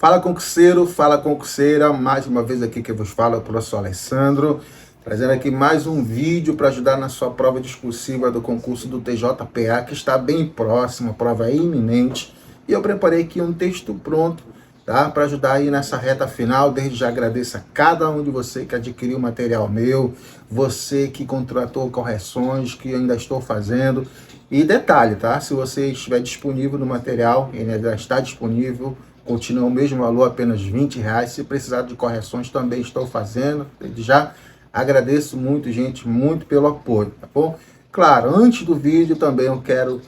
Fala concurseira, mais uma vez aqui que vos falo é o professor Alessandro, trazendo aqui mais um vídeo para ajudar na sua prova discursiva do concurso do TJPA, que está bem próximo, a prova é iminente, e eu preparei aqui um texto pronto, tá? Para ajudar aí nessa reta final. Desde já agradeço a cada um de vocês que adquiriu o material meu, você que contratou correções, que ainda estou fazendo. E detalhe, tá? Se você estiver disponível no material, ele ainda está disponível, continua o mesmo valor, apenas R$ 20. Se precisar de correções, também estou fazendo. Desde já agradeço muito, gente, muito pelo apoio, tá bom? Claro, antes do vídeo também eu quero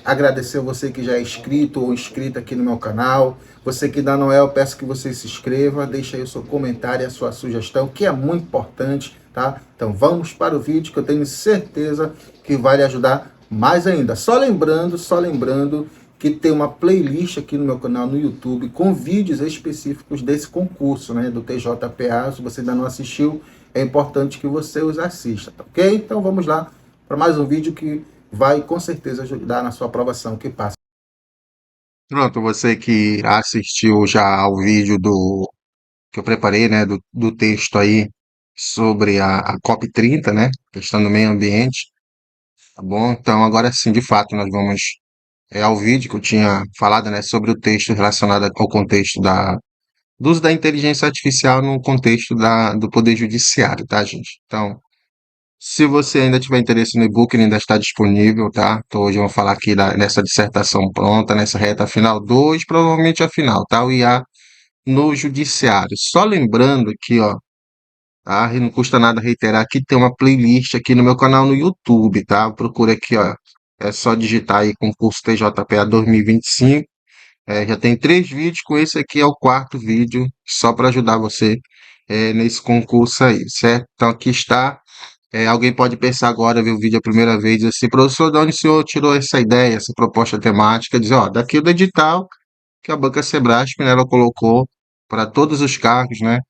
agradecer você que já é inscrito ou inscrita aqui no meu canal. Você que ainda não é, eu peço que você se inscreva, deixa aí o seu comentário e a sua sugestão, que é muito importante, tá? Então vamos para o vídeo, que eu tenho certeza que vai lhe ajudar mais ainda. Só lembrando que tem uma playlist aqui no meu canal no YouTube com vídeos específicos desse concurso, né, do TJPA. Se você ainda não assistiu, é importante que você os assista, tá ok? Então vamos lá para mais um vídeo que vai com certeza ajudar na sua aprovação, que passa. Pronto, você que assistiu já ao vídeo que eu preparei, né, do texto aí sobre a COP30, né, questão do meio ambiente, tá bom? Então agora sim, de fato, nós vamos ao vídeo que eu tinha falado, né, sobre o texto relacionado ao contexto do uso da inteligência artificial no contexto do Poder Judiciário, tá, gente? Então, se você ainda tiver interesse no e-book, ele ainda está disponível, tá? Então, hoje eu vou falar aqui nessa dissertação pronta, nessa reta final 2, provavelmente a final, tá? O IA no Judiciário. Só lembrando aqui, ó, tá? E não custa nada reiterar que tem uma playlist aqui no meu canal no YouTube, tá? Procura aqui, ó. É só digitar aí concurso TJPA 2025. Já tem 3 vídeos, com esse aqui é o 4º vídeo, só para ajudar você nesse concurso aí, certo? Então aqui está. Alguém pode pensar agora, ver o vídeo a primeira vez, assim, professor, de onde o senhor tirou essa ideia, essa proposta temática? Dizer, ó, daqui do edital que a banca Sebrasp, né, ela colocou para todos os cargos, né,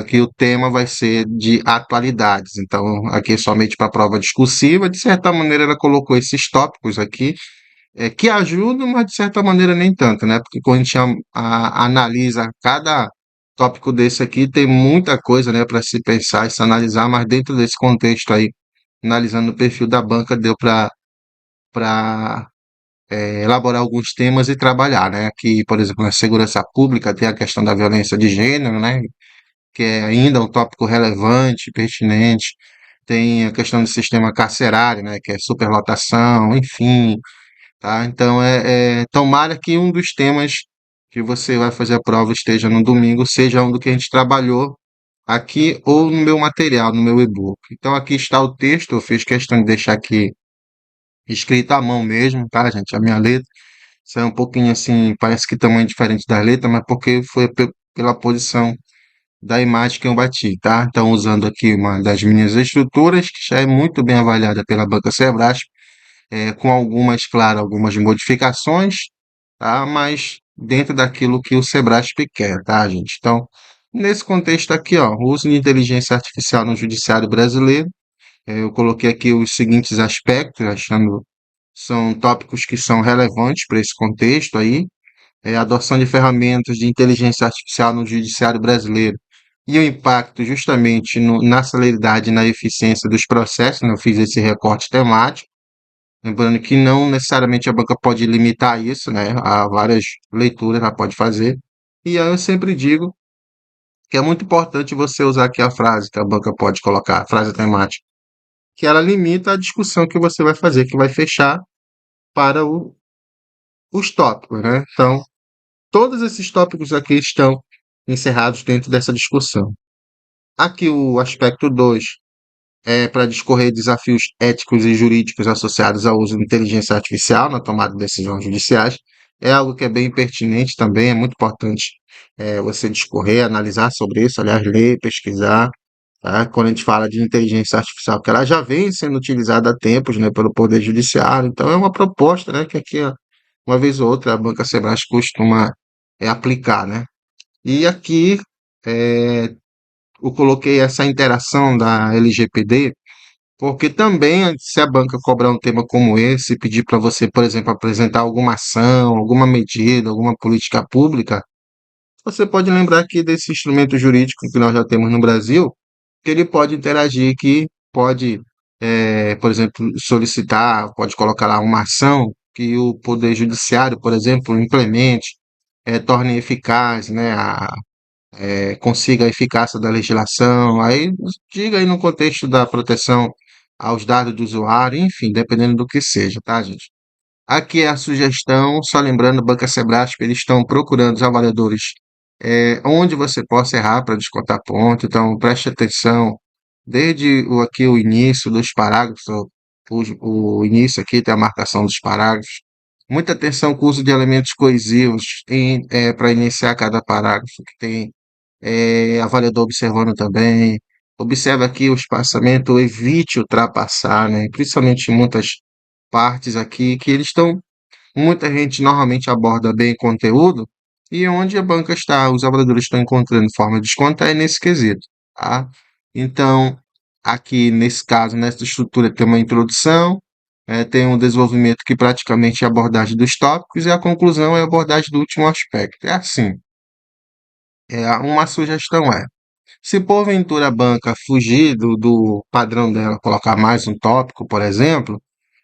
que o tema vai ser de atualidades. Então, aqui é somente para prova discursiva, de certa maneira ela colocou esses tópicos aqui, que ajudam, mas de certa maneira nem tanto, né, porque quando a gente analisa cada tópico desse aqui, tem muita coisa, né, para se pensar e se analisar, mas dentro desse contexto aí, analisando o perfil da banca, deu para elaborar alguns temas e trabalhar, né? Aqui, por exemplo, na segurança pública tem a questão da violência de gênero, né? Que é ainda um tópico relevante, pertinente. Tem a questão do sistema carcerário, né? Que é superlotação, enfim, tá? Então, tomara que um dos temas que você vai fazer a prova esteja no domingo, seja um do que a gente trabalhou aqui ou no meu material, no meu e-book. Então, aqui está o texto, eu fiz questão de deixar aqui escrito à mão mesmo, tá, gente? A minha letra. Isso é um pouquinho assim, parece que tamanho diferente da letra, mas porque foi pela posição da imagem que eu bati, tá? Então, usando aqui uma das minhas estruturas, que já é muito bem avaliada pela banca Sebrasp, com algumas, claro, algumas modificações, tá? Mas dentro daquilo que o Sebrasp quer, tá, gente? Então, nesse contexto aqui, ó, o uso de inteligência artificial no judiciário brasileiro, eu coloquei aqui os seguintes aspectos, achando são tópicos que são relevantes para esse contexto aí, a adoção de ferramentas de inteligência artificial no judiciário brasileiro e o impacto justamente na celeridade e na eficiência dos processos, né? Eu fiz esse recorte temático, lembrando que não necessariamente a banca pode limitar isso, né? Há várias leituras ela pode fazer. E aí eu sempre digo que é muito importante você usar aqui a frase que a banca pode colocar, a frase temática, que ela limita a discussão que você vai fazer, que vai fechar para os tópicos, né? Então, todos esses tópicos aqui estão encerrados dentro dessa discussão. Aqui o aspecto 2 é para discorrer desafios éticos e jurídicos associados ao uso de inteligência artificial na tomada de decisões judiciais. É algo que é bem pertinente também, é muito importante você discorrer, analisar sobre isso, aliás, ler, pesquisar, tá? Quando a gente fala de inteligência artificial, porque ela já vem sendo utilizada há tempos, né, pelo Poder Judiciário, então é uma proposta, né, que aqui, ó, uma vez ou outra, a banca Sebrae costuma aplicar, né? E aqui é, eu coloquei essa interação da LGPD, porque também, se a banca cobrar um tema como esse, pedir para você, por exemplo, apresentar alguma ação, alguma medida, alguma política pública, você pode lembrar aqui desse instrumento jurídico que nós já temos no Brasil, que ele pode interagir, que pode, por exemplo, solicitar, pode colocar lá uma ação que o Poder Judiciário, por exemplo, implemente, torne eficaz, né, consiga a eficácia da legislação. Aí, diga aí no contexto da proteção aos dados do usuário, enfim, dependendo do que seja, tá, gente? Aqui é a sugestão, só lembrando, Banca Sebrasp, eles estão procurando os avaliadores onde você possa errar para descontar ponto, então preste atenção, desde aqui o início dos parágrafos, o início aqui tem a marcação dos parágrafos, muita atenção com o uso de elementos coesivos para iniciar cada parágrafo, que tem avaliador observando também, observe aqui o espaçamento, evite ultrapassar, né, principalmente em muitas partes aqui, que eles estão. Muita gente normalmente aborda bem conteúdo e onde a banca está, os avaliadores estão encontrando forma de descontar é nesse quesito, tá? Então, aqui nesse caso, nessa estrutura tem uma introdução, tem um desenvolvimento que praticamente é a abordagem dos tópicos e a conclusão é a abordagem do último aspecto. É assim, uma sugestão se porventura a banca fugir do padrão dela, colocar mais um tópico, por exemplo,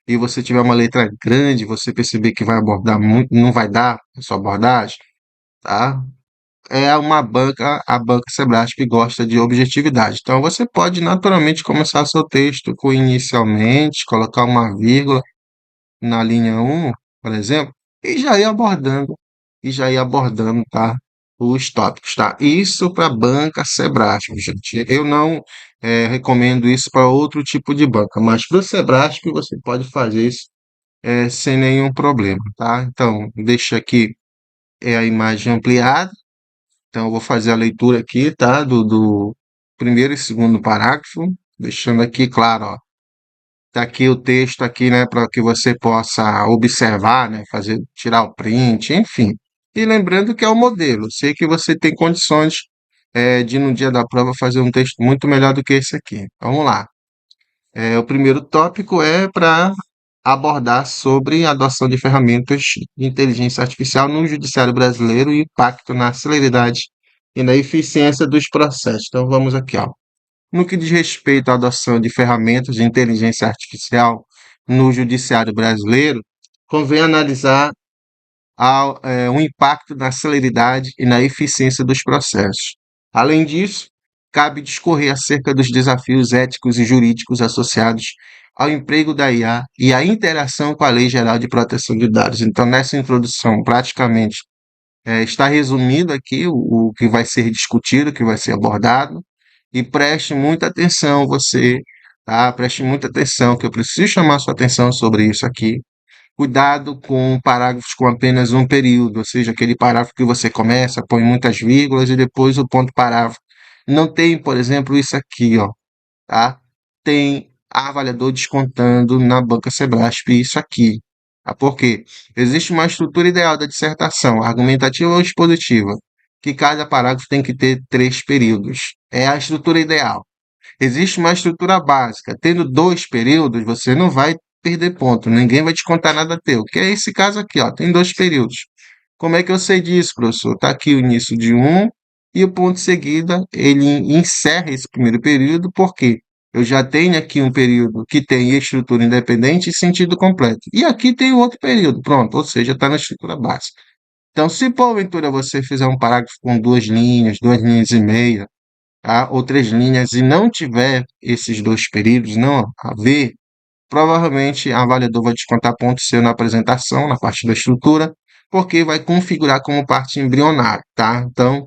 e você tiver uma letra grande, você perceber que vai abordar muito, não vai dar a sua abordagem, tá? É uma banca, a banca Sebrasp gosta de objetividade. Então você pode naturalmente começar seu texto com inicialmente, colocar uma vírgula na linha um, por exemplo, e já ir abordando, tá? Os tópicos, tá? Isso para banca Sebrasp, gente. Eu não recomendo isso para outro tipo de banca, mas para o Sebrasp você pode fazer isso sem nenhum problema, tá? Então, deixa aqui a imagem ampliada. Então, eu vou fazer a leitura aqui, tá? Do primeiro e segundo parágrafo, deixando aqui claro, ó. Tá aqui o texto aqui, né, para que você possa observar, né, fazer, tirar o print, enfim. E lembrando que é o modelo. Sei que você tem condições de no dia da prova fazer um texto muito melhor do que esse aqui. Vamos lá. O primeiro tópico é para abordar sobre a adoção de ferramentas de inteligência artificial no judiciário brasileiro e impacto na celeridade e na eficiência dos processos. Então vamos aqui, ó. No que diz respeito à adoção de ferramentas de inteligência artificial no judiciário brasileiro, convém analisar o impacto na celeridade e na eficiência dos processos. Além disso, cabe discorrer acerca dos desafios éticos e jurídicos associados ao emprego da IA e à interação com a Lei Geral de Proteção de Dados. Então, nessa introdução, praticamente, está resumido aqui o que vai ser discutido, o que vai ser abordado, e preste muita atenção, você, tá? Preste muita atenção, que eu preciso chamar sua atenção sobre isso aqui. Cuidado com parágrafos com apenas um período, ou seja, aquele parágrafo que você começa, põe muitas vírgulas e depois o ponto parágrafo. Não tem, por exemplo, isso aqui, ó, tá? Tem avaliador descontando na banca Sebrasp isso aqui. Tá? Por quê? Existe uma estrutura ideal da dissertação, argumentativa ou expositiva, que cada parágrafo tem que ter 3 períodos. É a estrutura ideal. Existe uma estrutura básica. Tendo 2 períodos, você não vai perder ponto. Ninguém vai te contar nada teu. Que é esse caso aqui, ó. Tem 2 períodos. Como é que eu sei disso, professor? Está aqui o início de um e o ponto de seguida, ele encerra esse primeiro período, porque eu já tenho aqui um período que tem estrutura independente e sentido completo. E aqui tem outro período, pronto, ou seja, está na estrutura básica. Então, se porventura você fizer um parágrafo com 2 linhas, 2 linhas e meia, tá? Ou 3 linhas, e não tiver esses 2 períodos, não haver, provavelmente a avaliador vai descontar ponto seu na apresentação, na parte da estrutura, porque vai configurar como parte embrionária, tá? Então,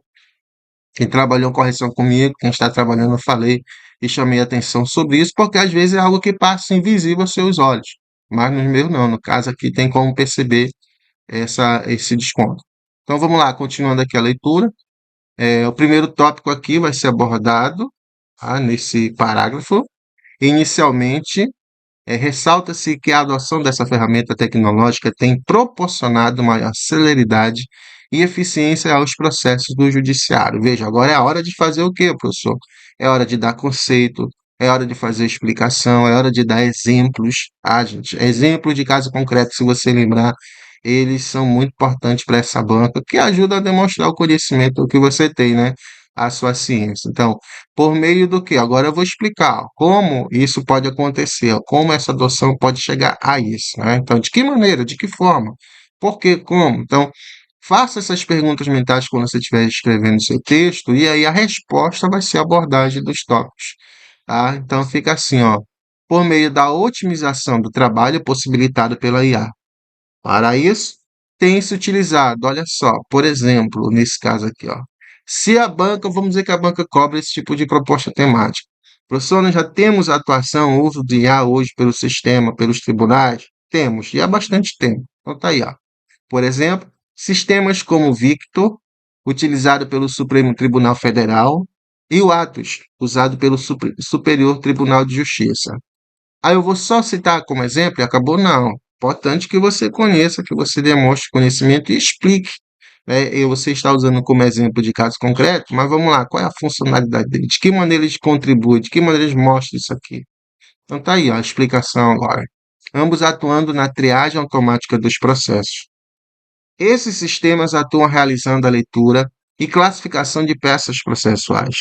quem trabalhou correção comigo, quem está trabalhando, eu falei e chamei atenção sobre isso, porque às vezes é algo que passa invisível aos seus olhos. Mas no meu não, no caso aqui tem como perceber esse desconto. Então vamos lá, continuando aqui a leitura. O primeiro tópico aqui vai ser abordado, tá, nesse parágrafo. Inicialmente, ressalta-se que a adoção dessa ferramenta tecnológica tem proporcionado maior celeridade e eficiência aos processos do judiciário. Veja, agora é a hora de fazer o quê, professor? É hora de dar conceito, é hora de fazer explicação, é hora de dar exemplos, tá, gente? Exemplos de caso concreto, se você lembrar. eles são muito importantes para essa banca, que ajuda a demonstrar o conhecimento que você tem, né? A sua ciência. Então, por meio do que? Agora eu vou explicar como isso pode acontecer, como essa adoção pode chegar a isso, né? Então, de que maneira, de que forma, por quê, como? Então, faça essas perguntas mentais quando você estiver escrevendo seu texto, e aí a resposta vai ser a abordagem dos tópicos, tá? Então, fica assim, ó. Por meio da otimização do trabalho possibilitado pela IA. Para isso, tem se utilizado, olha só, por exemplo, nesse caso aqui, ó. Se a banca, vamos dizer que a banca cobra esse tipo de proposta temática. Professor, nós já temos a atuação, o uso de IA hoje pelo sistema, pelos tribunais? Temos, e há bastante tempo. Então tá aí, ó. Por exemplo, sistemas como o Victor, utilizado pelo Supremo Tribunal Federal, e o Atos, usado pelo Superior Tribunal de Justiça. Aí eu vou só citar como exemplo e acabou? Não. Importante que você conheça, que você demonstre conhecimento e explique, né? E você está usando como exemplo de caso concreto, mas vamos lá, qual é a funcionalidade dele? De que maneira ele contribui? De que maneira ele mostra isso aqui? Então tá aí, ó, a explicação agora. Ambos atuando na triagem automática dos processos. Esses sistemas atuam realizando a leitura e classificação de peças processuais,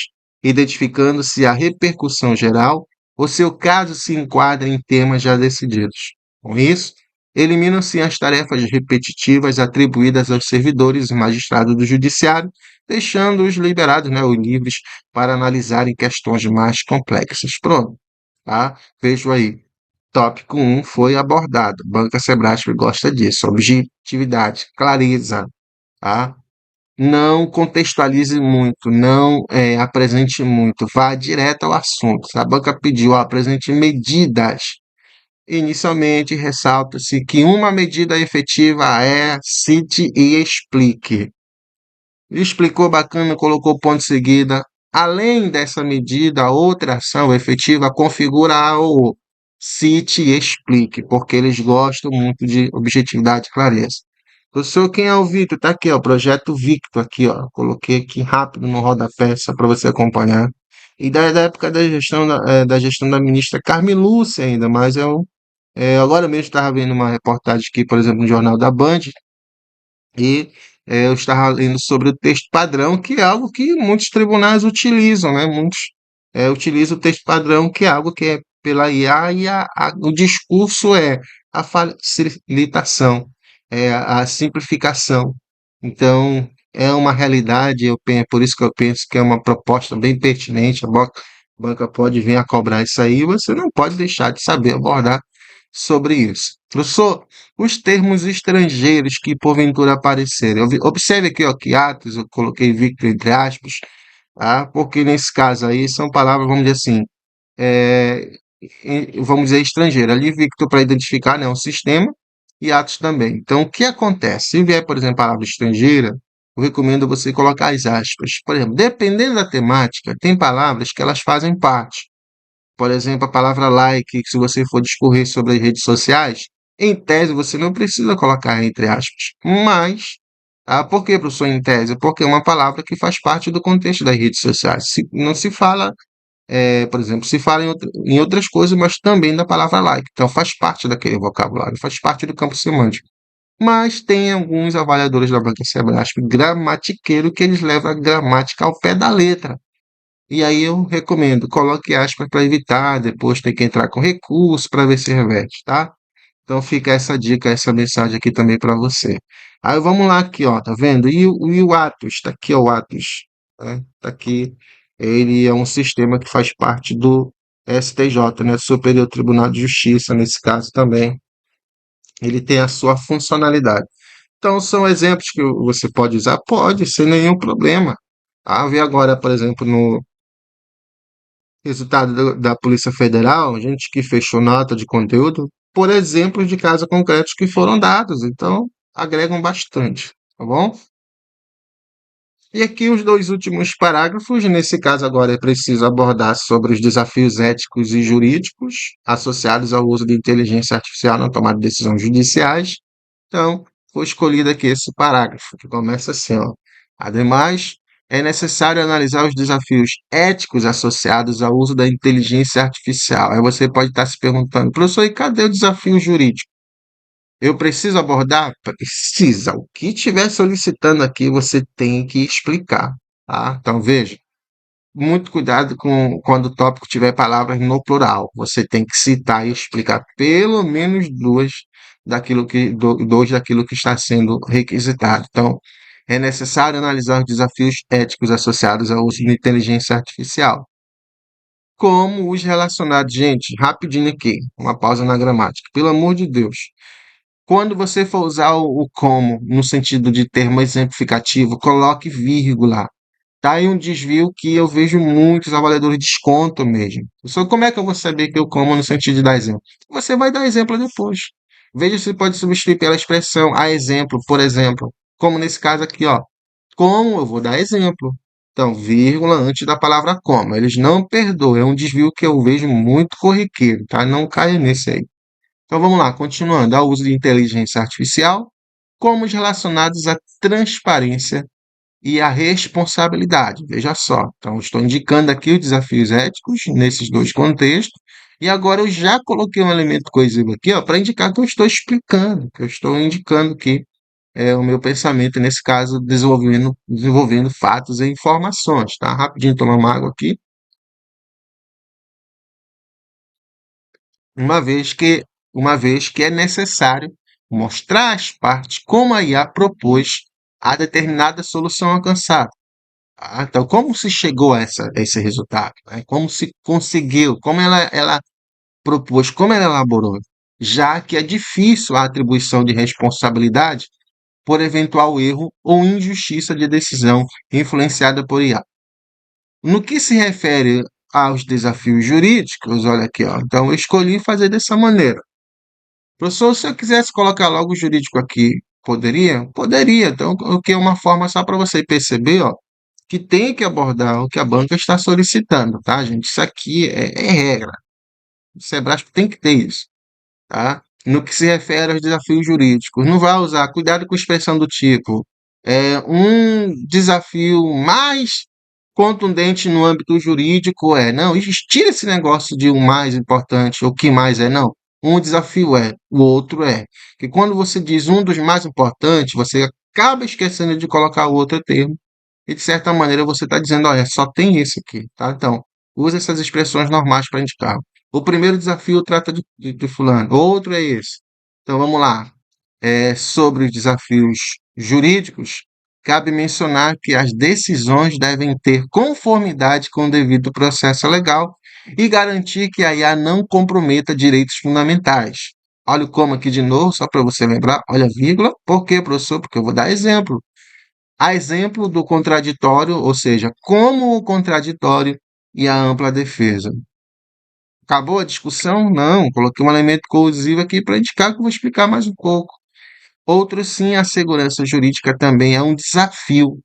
identificando se há repercussão geral ou se o caso se enquadra em temas já decididos. Com isso, eliminam-se as tarefas repetitivas atribuídas aos servidores e magistrados do judiciário, deixando-os liberados, né, ou livres, para analisarem questões mais complexas. Pronto, tá? Vejo aí. Tópico um foi abordado. Banca Sebrasp gosta disso. Objetividade, clareza, tá? Não contextualize muito, não apresente muito, vá direto ao assunto. Se a banca pediu, ó, apresente medidas. Inicialmente, ressalta-se que uma medida efetiva é cite e explique. Explicou bacana, colocou ponto de seguida. Além dessa medida, outra ação efetiva configura o cite e explique, porque eles gostam muito de objetividade e clareza. Professor, quem é o Victor? Tá aqui, ó, projeto Victor aqui, ó. Coloquei aqui rápido no rodapé, só para você acompanhar. E da época da gestão da ministra Carmen Lúcia ainda, mas agora mesmo estava vendo uma reportagem aqui, por exemplo, no Jornal da Band, e eu estava lendo sobre o texto padrão, que é algo que muitos tribunais utilizam, né? Muitos utilizam o texto padrão, que é algo que é pela IA, e o discurso é a facilitação, é a simplificação. Então, é uma realidade, por isso que eu penso que é uma proposta bem pertinente, a banca pode vir a cobrar isso aí, você não pode deixar de saber abordar sobre isso. Professor, os termos estrangeiros que porventura aparecerem. Observe aqui, ó, que atos, eu coloquei Victor entre aspas, tá? Porque nesse caso aí são palavras, vamos dizer assim, é, vamos dizer estrangeira. Ali Victor para identificar, né, um sistema e atos também. Então, o que acontece? Se vier, por exemplo, palavra estrangeira, eu recomendo você colocar as aspas. Por exemplo, dependendo da temática, tem palavras que elas fazem parte. Por exemplo, a palavra like, que se você for discorrer sobre as redes sociais, em tese você não precisa colocar entre aspas. Mas, por que, professor, em tese? Porque é uma palavra que faz parte do contexto das redes sociais. Não se fala, por exemplo, se fala em outras coisas, mas também da palavra like. Então, faz parte daquele vocabulário, faz parte do campo semântico. Mas tem alguns avaliadores da banca Sebrasp gramatiqueiro que eles levam a gramática ao pé da letra. E aí eu recomendo, coloque aspas para evitar, depois tem que entrar com recurso para ver se reverte, tá? Então fica essa dica, essa mensagem aqui também para você. Aí vamos lá aqui, ó, tá vendo? E o Atos, tá aqui ó, o Atos, né? Tá aqui, ele é um sistema que faz parte do STJ, né? Superior Tribunal de Justiça, nesse caso também. Ele tem a sua funcionalidade. Então são exemplos que você pode usar? Pode, sem nenhum problema. Vê agora, por exemplo, no resultado da Polícia Federal, gente que fechou nota de conteúdo, por exemplos de casos concretos que foram dados, então agregam bastante, tá bom? E aqui os dois últimos parágrafos, nesse caso agora é preciso abordar sobre os desafios éticos e jurídicos associados ao uso de inteligência artificial na tomada de decisões judiciais. Então, foi escolhido aqui esse parágrafo, que começa assim, ó. Ademais, é necessário analisar os desafios éticos associados ao uso da inteligência artificial. Aí você pode estar se perguntando, professor, e cadê o desafio jurídico? Eu preciso abordar? Precisa. O que estiver solicitando aqui, você tem que explicar, tá? Então, veja, muito cuidado com quando o tópico tiver palavras no plural. Você tem que citar e explicar pelo menos dois daquilo que está sendo requisitado. Então, é necessário analisar os desafios éticos associados ao uso de inteligência artificial, como os relacionados. Gente, rapidinho aqui, uma pausa na gramática. Pelo amor de Deus. Quando você for usar o como no sentido de termo exemplificativo, coloque vírgula. Tá aí um desvio que eu vejo muitos avaliadores descontam mesmo. Só como é que eu vou saber que eu como no sentido de dar exemplo? Você vai dar exemplo depois. Veja se pode substituir pela expressão a exemplo, por exemplo. Como nesse caso aqui, ó. Como eu vou dar exemplo. Então, vírgula antes da palavra como. Eles não perdoam. É um desvio que eu vejo muito corriqueiro, tá? Não caia nesse aí. Então vamos lá, continuando. Ao uso de inteligência artificial, como os relacionados à transparência e à responsabilidade. Veja só. Então, estou indicando aqui os desafios éticos nesses dois contextos. E agora eu já coloquei um elemento coesivo aqui, ó, para indicar que eu estou explicando, que eu estou indicando que é o meu pensamento, nesse caso, desenvolvendo fatos e informações, tá? Rapidinho tomar uma água aqui. uma vez que, uma vez que é necessário mostrar às partes como a IA propôs a determinada solução alcançada. Tá? Então, como se chegou a esse resultado? Né? Como se conseguiu? Como ela propôs? Como ela elaborou? Já que é difícil a atribuição de responsabilidade por eventual erro ou injustiça de decisão influenciada por IA. No que se refere aos desafios jurídicos, olha aqui, ó. Então eu escolhi fazer dessa maneira. Professor, se eu quisesse colocar logo o jurídico aqui, poderia? Poderia. Então, o que é uma forma só para você perceber, ó, que tem que abordar o que a banca está solicitando, tá, gente? Isso aqui é regra. O Sebrasp tem que ter isso, tá? No que se refere aos desafios jurídicos, não vai usar, cuidado com a expressão do tipo, um desafio mais contundente no âmbito jurídico não, tira esse negócio de o mais importante, o que mais é, não. Um desafio o outro é. Que quando você diz um dos mais importantes, você acaba esquecendo de colocar o outro termo, e de certa maneira você está dizendo, olha, só tem esse aqui, tá? Então, use essas expressões normais para indicar. O primeiro desafio trata de fulano, outro é esse. Então, vamos lá. Sobre os desafios jurídicos, cabe mencionar que as decisões devem ter conformidade com o devido processo legal e garantir que a IA não comprometa direitos fundamentais. Olha o como aqui de novo, só para você lembrar. Olha, vírgula. Por quê, professor? Porque eu vou dar exemplo. A exemplo do contraditório, ou seja, como o contraditório e a ampla defesa. Acabou a discussão? Não. Coloquei um elemento coesivo aqui para indicar que eu vou explicar mais um pouco. Outro sim, a segurança jurídica também é um desafio,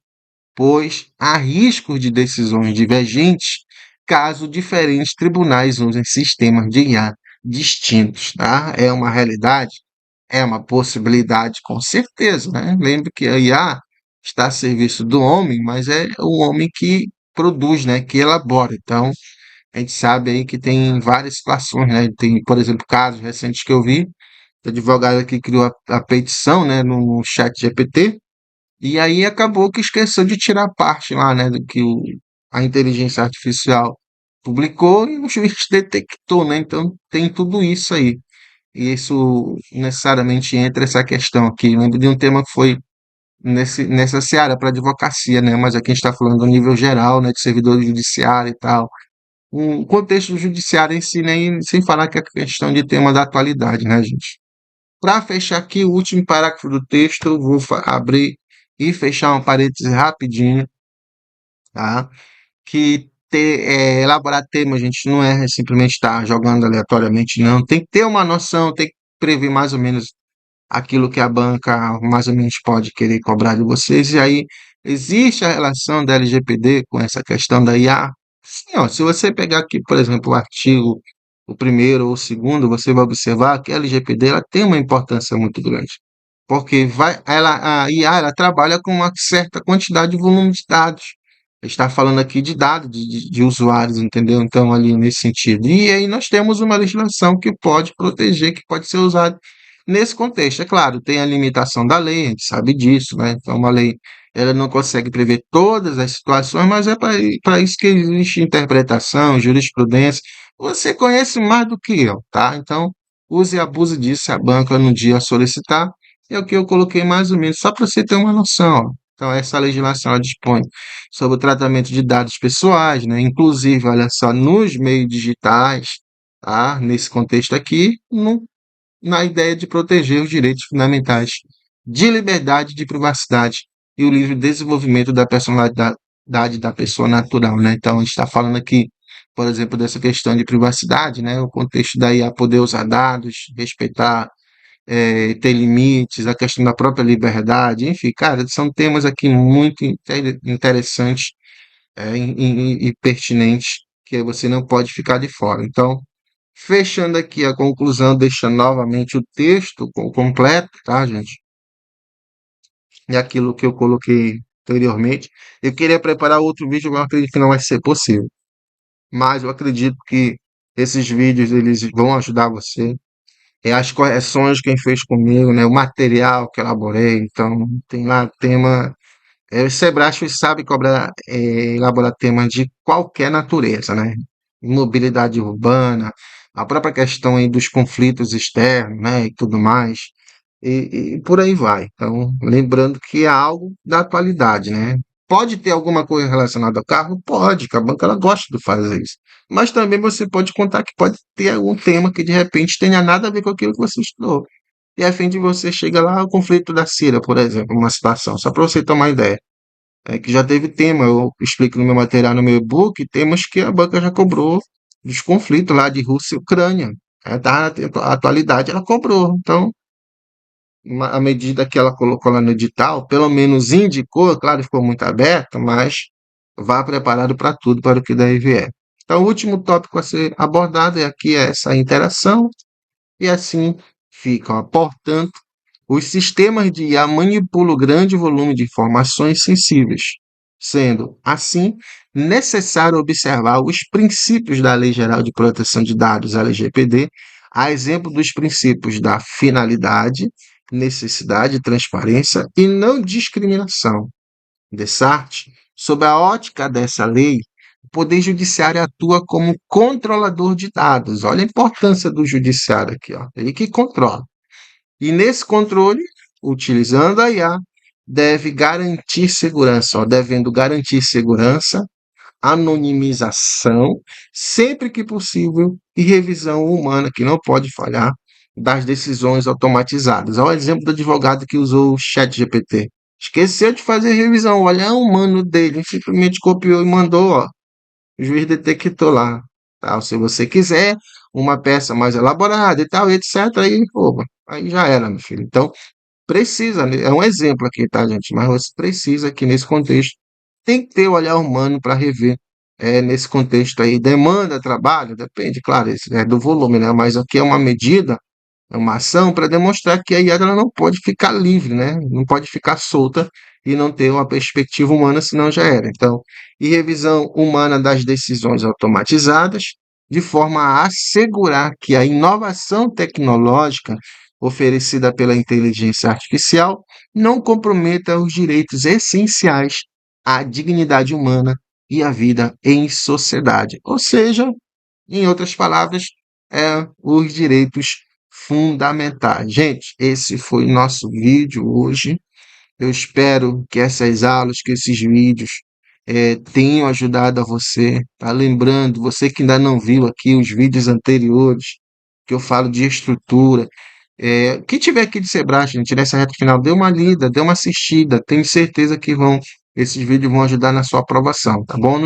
pois há riscos de decisões divergentes caso diferentes tribunais usem sistemas de IA distintos, tá? É uma realidade, é uma possibilidade, com certeza, né? Lembre que a IA está a serviço do homem, mas é o homem que produz, né? Que elabora. Então, a gente sabe aí que tem várias situações, né? Tem, por exemplo, casos recentes que eu vi, o advogado que criou a petição, né, no chat GPT, e aí acabou que esqueceu de tirar a parte lá, né, do que a inteligência artificial publicou e o juiz detectou, né? Então tem tudo isso aí. E isso necessariamente entra essa questão aqui. Lembro de um tema que foi nessa seara para advocacia, né? Mas aqui a gente está falando do nível geral, né, de servidor judiciário e tal. O contexto judiciário em si, nem sem falar que é questão de tema da atualidade, né, gente? Para fechar aqui o último parágrafo do texto, eu vou abrir e fechar um parêntese rapidinho, tá? Que elaborar tema, gente, não é simplesmente estar jogando aleatoriamente, não. Tem que ter uma noção, tem que prever mais ou menos aquilo que a banca mais ou menos pode querer cobrar de vocês. E aí, existe a relação da LGPD com essa questão da IA? Sim, ó, se você pegar aqui, por exemplo, o artigo, o primeiro ou o segundo, você vai observar que a LGPD ela tem uma importância muito grande. Porque a IA ela trabalha com uma certa quantidade de volume de dados. A gente está falando aqui de dados de usuários, entendeu? Então, ali nesse sentido. E aí nós temos uma legislação que pode proteger, que pode ser usada nesse contexto. É claro, tem a limitação da lei, a gente sabe disso, né? Então, uma lei ela não consegue prever todas as situações, mas é para isso que existe interpretação, jurisprudência. Você conhece mais do que eu, tá? Então, use e abuse disso se a banca no dia solicitar. É o que eu coloquei mais ou menos, só para você ter uma noção, ó. Então, essa legislação ela dispõe sobre o tratamento de dados pessoais, né? Inclusive, olha só, nos meios digitais, tá? Nesse contexto aqui, na ideia de proteger os direitos fundamentais de liberdade, de privacidade e o livre desenvolvimento da personalidade da pessoa natural, né? Então, a gente está falando aqui, por exemplo, dessa questão de privacidade, né? O contexto daí a poder usar dados, respeitar, ter limites, a questão da própria liberdade, enfim, cara, são temas aqui muito interessantes e pertinentes que você não pode ficar de fora. Então, fechando aqui a conclusão, deixando novamente o texto completo, tá, gente? E aquilo que eu coloquei anteriormente. Eu queria preparar outro vídeo, mas eu acredito que não vai ser possível. Mas eu acredito que esses vídeos eles vão ajudar você. É as correções que quem fez comigo, né? O material que elaborei. Então, tem lá tema. O Sebrae sabe elaborar temas de qualquer natureza, né? Mobilidade urbana, a própria questão aí dos conflitos externos, né? E tudo mais. E por aí vai. Então, lembrando que é algo da atualidade, né? Pode ter alguma coisa relacionada ao carro? Pode, que a banca ela gosta de fazer isso. Mas também você pode contar que pode ter algum tema que de repente tenha nada a ver com aquilo que você estudou. E a fim de você chega lá, o conflito da Síria, por exemplo, uma situação, só para você ter uma ideia. É que já teve tema, eu explico no meu material, no meu e-book, temas que a banca já cobrou dos conflitos lá de Rússia e Ucrânia. Tá na atualidade, ela cobrou. Então, a medida que ela colocou lá no edital, pelo menos indicou, claro, ficou muito aberto, mas vá preparado para tudo, para o que daí vier. Então, o último tópico a ser abordado é aqui essa interação, e assim fica. Ó. Portanto, os sistemas de IA manipulam grande volume de informações sensíveis, sendo, assim, necessário observar os princípios da Lei Geral de Proteção de Dados, LGPD, a exemplo dos princípios da finalidade, necessidade, transparência e não discriminação. Dessart, sob a ótica dessa lei, o Poder Judiciário atua como controlador de dados. Olha a importância do Judiciário aqui, ó. Ele que controla. E nesse controle, utilizando a IA, deve garantir segurança, ó, devendo garantir segurança, anonimização, sempre que possível, e revisão humana, que não pode falhar, das decisões automatizadas. Olha o exemplo do advogado que usou o ChatGPT. Esqueceu de fazer revisão, olha, é humano dele, simplesmente copiou e mandou, ó. O juiz detectou lá. Tal. Se você quiser uma peça mais elaborada e tal, etc., aí já era, meu filho. Então, precisa, né? É um exemplo aqui, tá, gente? Mas você precisa aqui nesse contexto, tem que ter o olhar humano para rever nesse contexto aí. Demanda trabalho? Depende, claro, do volume, né? Mas aqui é uma medida, é uma ação para demonstrar que a IA ela não pode ficar livre, né? Não pode ficar solta e não ter uma perspectiva humana, senão já era. Então, e revisão humana das decisões automatizadas, de forma a assegurar que a inovação tecnológica oferecida pela inteligência artificial não comprometa os direitos essenciais à dignidade humana e à vida em sociedade. Ou seja, em outras palavras, os direitos fundamentais. Gente, esse foi nosso vídeo hoje. Eu espero que essas aulas, que esses vídeos tenham ajudado a você. Tá? Lembrando, você que ainda não viu aqui os vídeos anteriores, que eu falo de estrutura. Quem tiver aqui de Sebrae, gente, nessa reta final, dê uma lida, dê uma assistida. Tenho certeza que esses vídeos vão ajudar na sua aprovação, tá bom?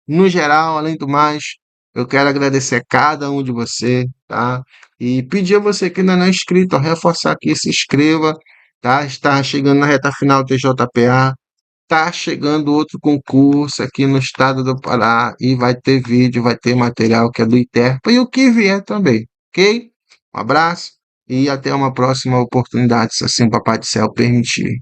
No geral, além do mais, eu quero agradecer a cada um de você, tá? E pedir a você que ainda não é inscrito, a reforçar aqui, se inscreva, tá? Está chegando na reta final do TJPA, tá chegando outro concurso aqui no estado do Pará e vai ter vídeo, vai ter material que é do ITERPA e o que vier também, ok? Um abraço e até uma próxima oportunidade, se assim o Papai do Céu permitir.